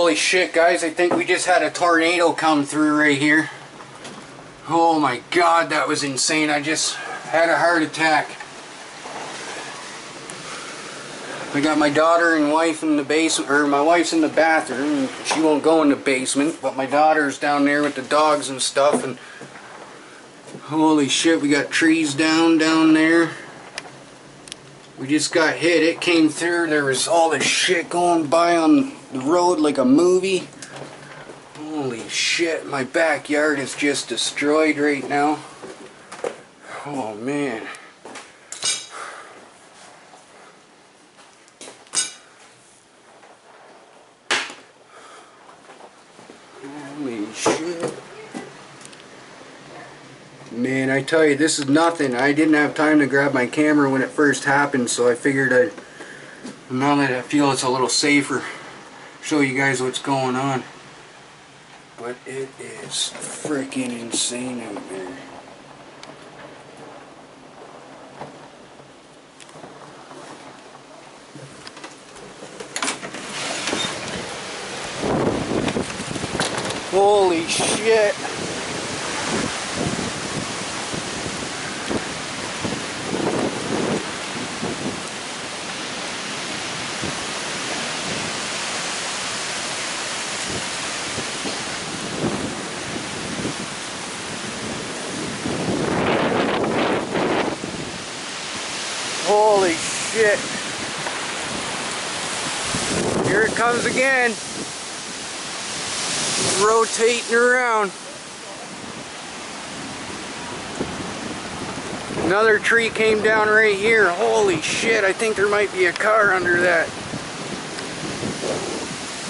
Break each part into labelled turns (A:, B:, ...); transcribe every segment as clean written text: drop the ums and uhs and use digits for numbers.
A: Holy shit, guys, I think we just had a tornado come through right here. Oh my god, that was insane. I just had a heart attack. I got my daughter and wife in the basement, or my wife's in the bathroom. She won't go in the basement, but my daughter's down there with the dogs and stuff. And holy shit, we got trees down there. We just got hit. It came through. There was all this shit going by on the road like a movie. Holy shit, my backyard is just destroyed right now. Oh man. Holy shit. Man, I tell you, this is nothing. I didn't have time to grab my camera when it first happened, so I figured now that I feel it's a little safer, show you guys what's going on. But it is freaking insane out there. Holy shit. Holy shit. Here it comes again. Rotating around. Another tree came down right here. Holy shit, I think there might be a car under that.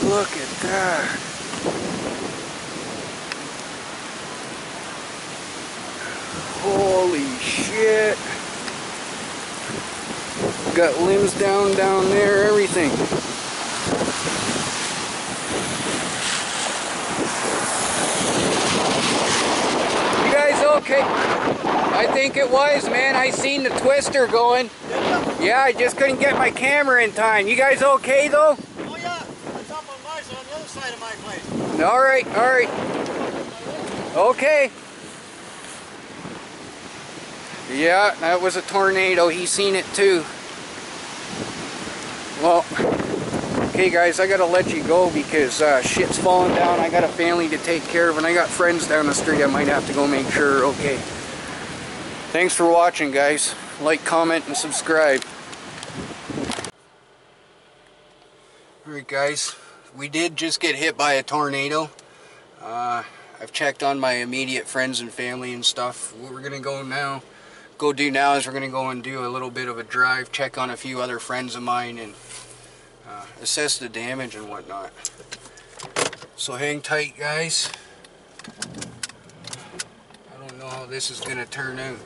A: Look at that. Holy shit. Got limbs down there, everything. You guys okay? I think it was, man. I seen the twister going. Yeah, I just couldn't get my camera in time. You guys okay though?
B: Oh yeah, it's up on my side, on the other side of my place.
A: Alright, alright. Okay. Yeah, that was a tornado. He seen it too. Well, okay guys, I gotta let you go because shit's falling down. I got a family to take care of and I got friends down the street. I might have to go make sure. Okay. Thanks for watching, guys. Like, comment, and subscribe. Alright guys, we did just get hit by a tornado. I've checked on my immediate friends and family and stuff. What we're gonna go do now is we're gonna go and do a little bit of a drive, check on a few other friends of mine, and assess the damage and whatnot. So hang tight, guys. I don't know how this is gonna turn out.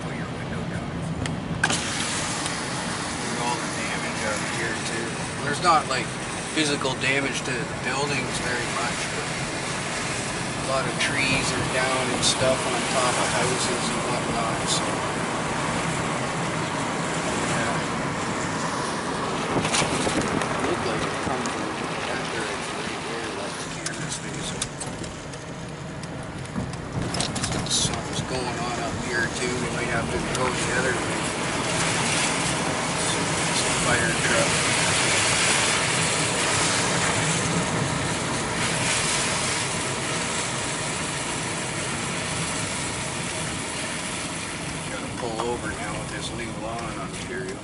A: Put your window down. Look at all the damage out here too. There's not like physical damage to the buildings very much, but a lot of trees are down and stuff on top of houses and whatnot. So, yeah. It looked like it come from that direction right there, like the camera's facing. Something's going on up here too. We might have to go the other way. It's a fire truck. Pull over now with this new law in Ontario.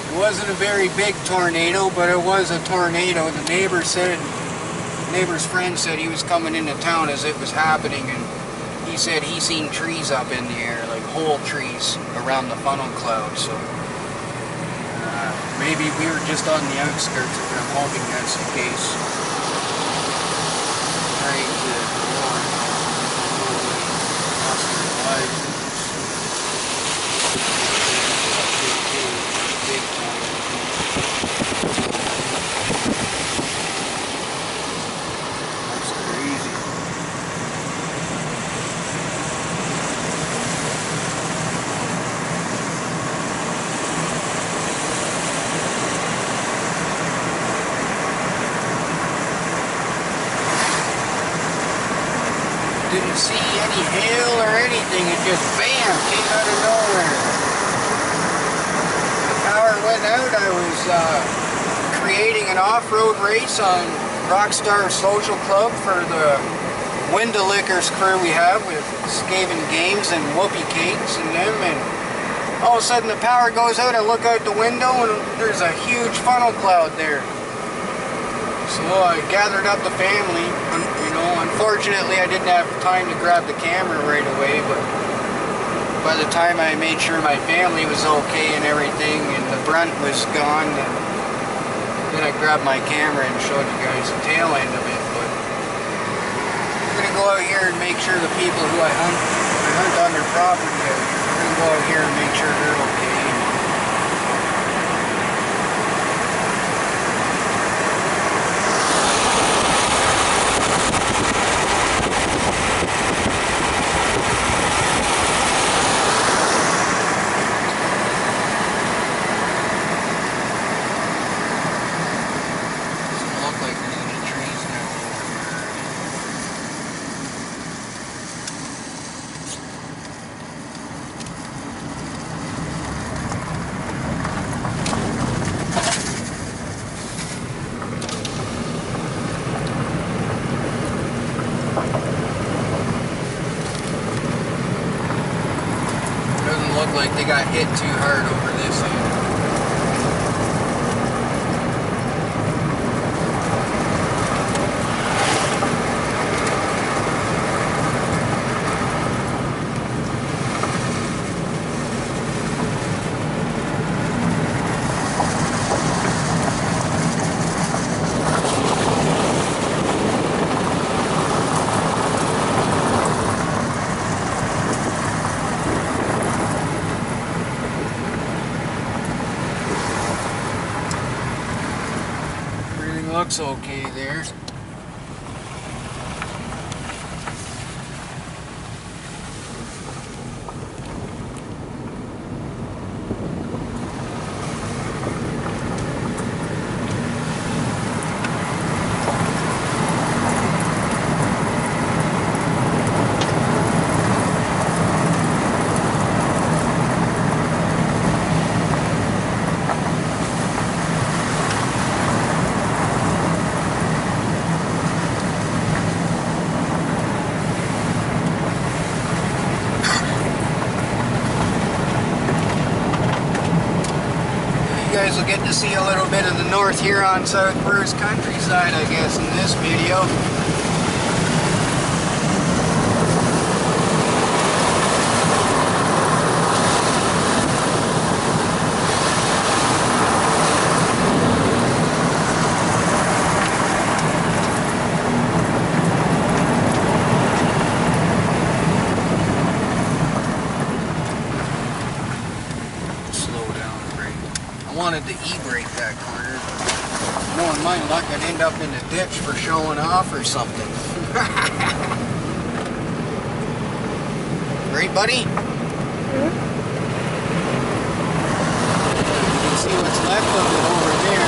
A: It wasn't a very big tornado, but it was a tornado. The neighbor's friend said he was coming into town as it was happening, and he said he seen trees up in the air, like whole trees around the funnel cloud. So Maybe we were just on the outskirts of it. I'm hoping that's the case. Trying to warn nobody lost their lives in this big time. That's crazy. Didn't see any hail or anything, it just bam, came out of nowhere. The power went out. I was creating an off-road race on Rockstar Social Club for the Window Liquors crew we have with Skaven Games and Whoopie Cakes and them, and all of a sudden the power goes out. I look out the window and there's a huge funnel cloud there. So I gathered up the family. You know, unfortunately I didn't have time to grab the camera right away, but by the time I made sure my family was okay and everything and the brunt was gone, then I grabbed my camera and showed you guys the tail end of it. But I'm going to go out here and make sure the people who I hunt on their property out here, I'm going to go out here and make sure they're okay. Look like they got hit too hard over this end. Looks okay there. You guys will get to see a little bit of the North Huron South Bruce countryside, I guess, in this video. I wanted to e-brake that corner. Knowing my luck, I'd end up in the ditch for showing off or something. Right, buddy? You can see what's left of it over there.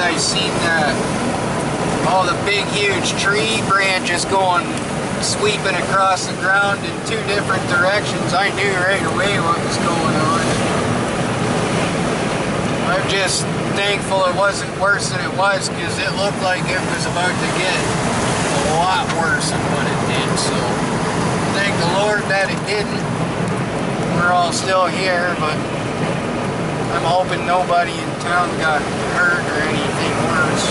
A: I seen all the big huge tree branches going sweeping across the ground in two different directions. I knew right away what was going on. I've just thankful it wasn't worse than it was, because it looked like it was about to get a lot worse than what it did. So thank the Lord that it didn't. We're all still here, but I'm hoping nobody in town got hurt or anything worse.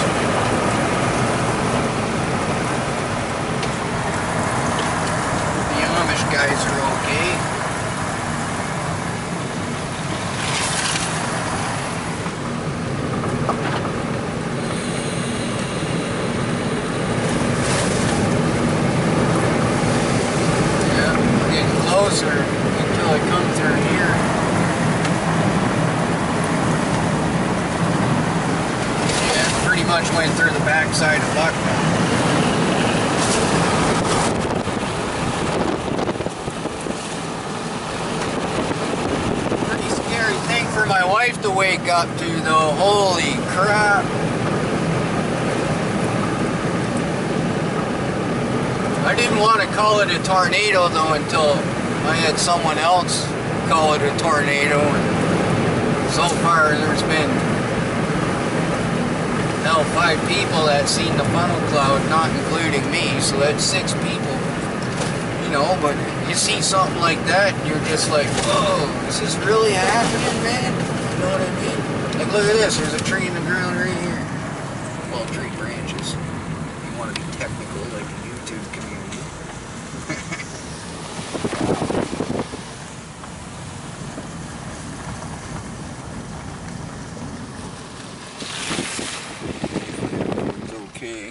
A: The Amish guys are okay. Closer until I come through here. Yeah, pretty much went through the backside of Bucktown. Pretty scary thing for my wife to wake up to though. Holy crap. I didn't want to call it a tornado though until I had someone else call it a tornado, and so far there's been 5 people that seen the funnel cloud, not including me, so that's 6 people, you know. But you see something like that and you're just like, whoa, is this really happening, man? You know what I mean? Like, look at this, there's a tree in the ground right here. Well, tree branches, if you want to be technical, like the YouTube community. Okay.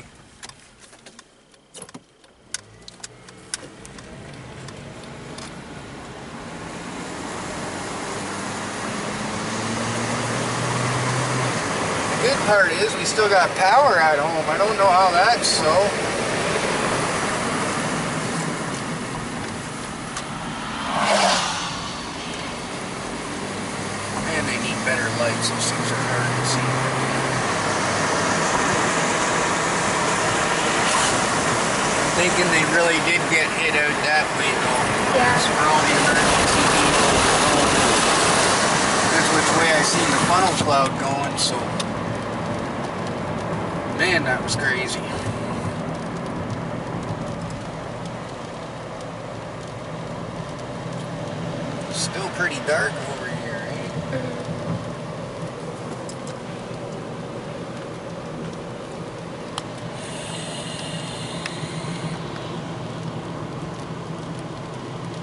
A: The good part is we still got power at home. I don't know how that's so. Man, they need better lights. Those things are hard to see. Thinking they really did get hit out that way though.
C: Yeah.
A: For all the emergency people. That's which way I seen the funnel cloud going, so. Man, that was crazy. Still pretty dark over here, eh?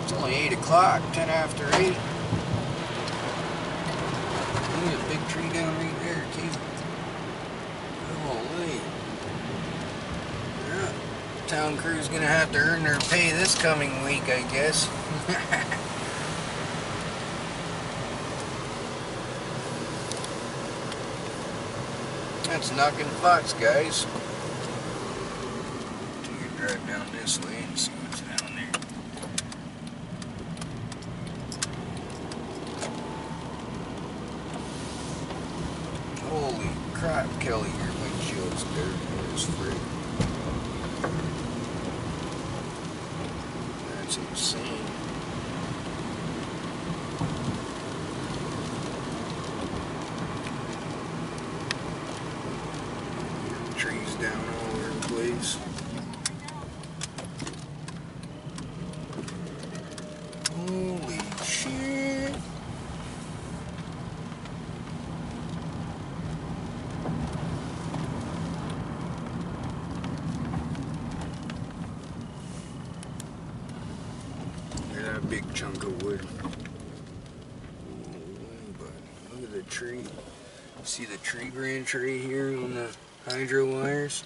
A: It's only 8 o'clock, 10 after 8. Look at a big tree down right there, too. Holy. Yeah. Town crew's gonna have to earn their pay this coming week, I guess. That's knocking Fox, guys. You can drive down this way and see what's down there. Holy crap, Kelly, your windshield's dirty as frick. That's insane. Trees down all over the place. Holy shit. Look at that big chunk of wood. But look at the tree. See the tree branch right here on the hydro wires?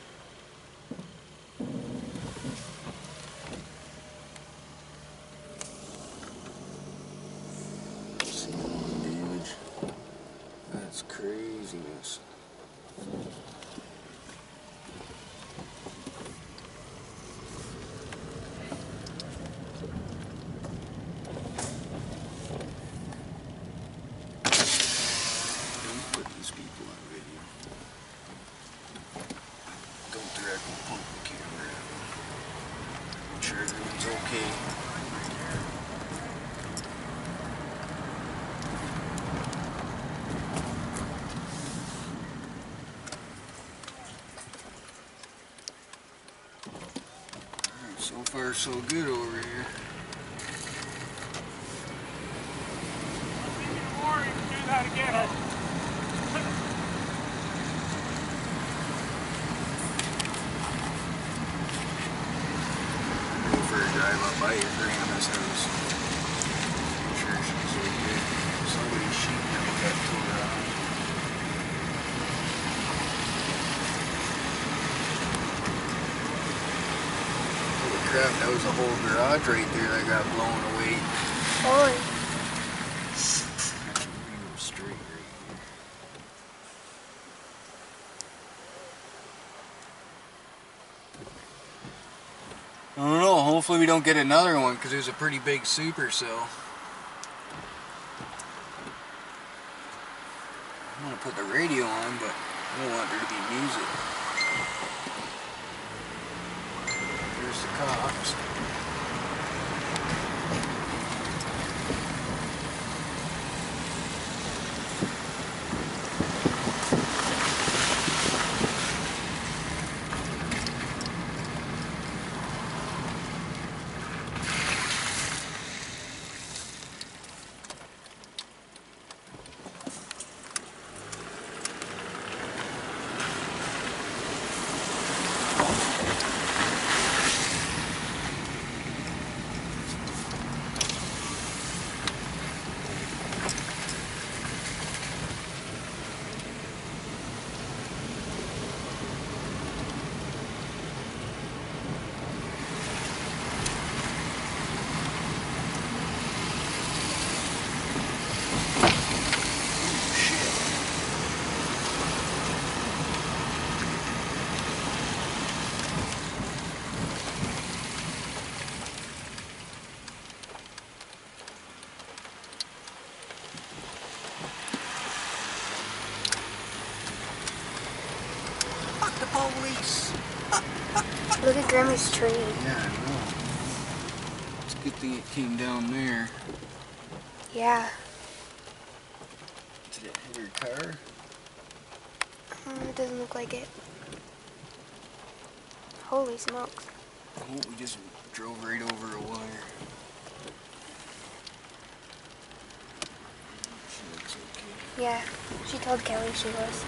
A: See all the damage? That's craziness. Don't put these people on video. Don't directly point the camera at them. Make sure everyone's okay. far so good over here.
C: More, you can do that again.
A: Go for a drive up by your grandma's house. I'm sure she's okay. Somebody's sheep never got tore out. Holy crap, that was a whole garage right there that got blown away.
D: Holy.
A: Straight right here. I don't know, hopefully we don't get another one because it was a pretty big supercell. I want to put the radio on, but I don't want there to be music. There's the cops. The police.
D: Look at Grammy's tree.
A: Yeah, I know. It's a good thing it came down there.
D: Yeah.
A: Did it hit her car?
D: It doesn't look like it. Holy smokes.
A: Oh, we just drove right over a wire. She looks okay.
D: Yeah. She told Kelly she was.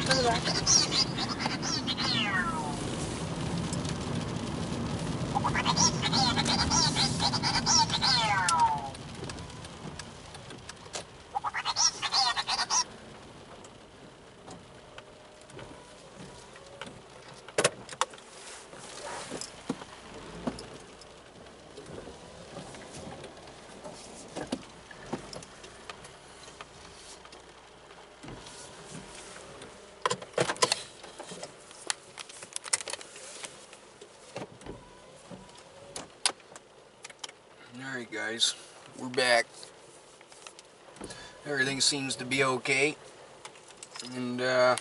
D: Look at that.
A: Alright guys, we're back. Everything seems to be okay. And if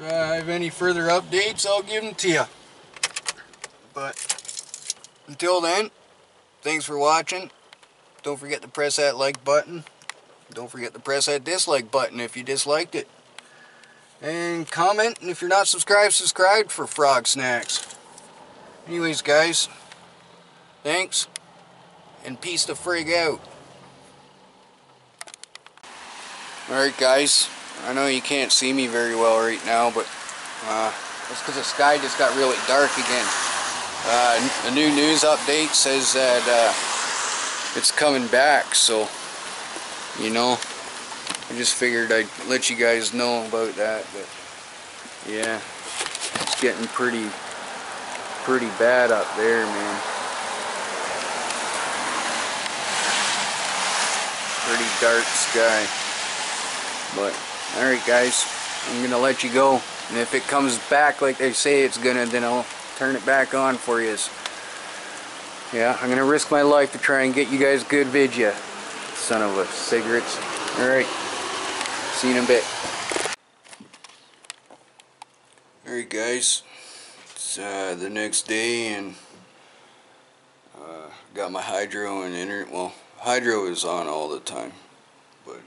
A: I have any further updates, I'll give them to you. But until then, thanks for watching. Don't forget to press that like button. Don't forget to press that dislike button if you disliked it. And comment, and if you're not subscribed, subscribe for Frog Snacks. Anyways guys, thanks, and peace the frig out. Alright guys, I know you can't see me very well right now, but that's because the sky just got really dark again. A new news update says that it's coming back, so, you know, I just figured I'd let you guys know about that, but yeah, it's getting pretty bad up there, man. Pretty dark sky. But alright guys, I'm gonna let you go, and if it comes back like they say it's gonna, then I'll turn it back on for you. Yeah, I'm gonna risk my life to try and get you guys good video. Son of a cigarettes. Alright, see you in a bit. Alright guys, it's the next day, and got my hydro and internet. Well, hydro is on all the time, but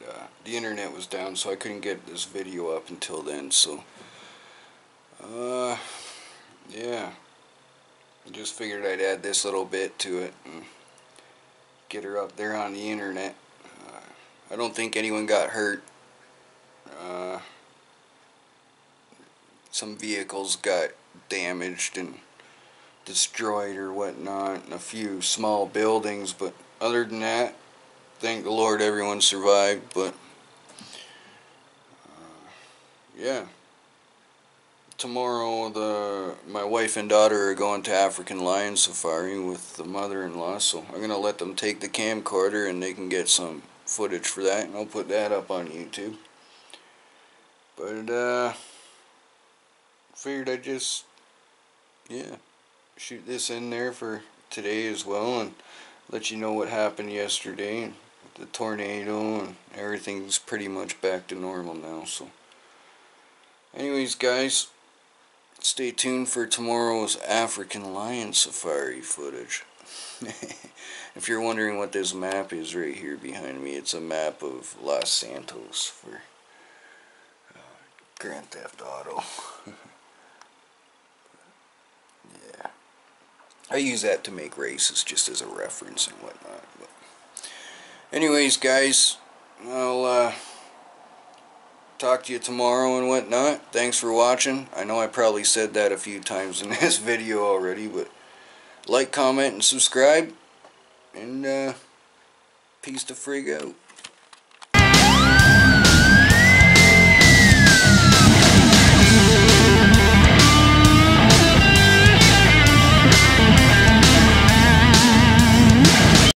A: the internet was down, so I couldn't get this video up until then. So yeah, I just figured I'd add this little bit to it and get her up there on the internet. I don't think anyone got hurt. Some vehicles got damaged and destroyed or whatnot, and a few small buildings, but other than that, thank the Lord everyone survived. But yeah, tomorrow my wife and daughter are going to African lion safari with the mother-in-law, so I'm gonna let them take the camcorder and they can get some footage for that, and I'll put that up on YouTube. But figured I'd just shoot this in there for today as well, and let you know what happened yesterday and the tornado, and everything's pretty much back to normal now. So anyways guys, stay tuned for tomorrow's African lion safari footage. If you're wondering what this map is right here behind me, it's a map of Los Santos for Grand Theft Auto. Yeah, I use that to make races just as a reference and whatnot. But anyways guys, I'll talk to you tomorrow and whatnot. Thanks for watching. I know I probably said that a few times in this video already, but like, comment, and subscribe, and peace to frig out.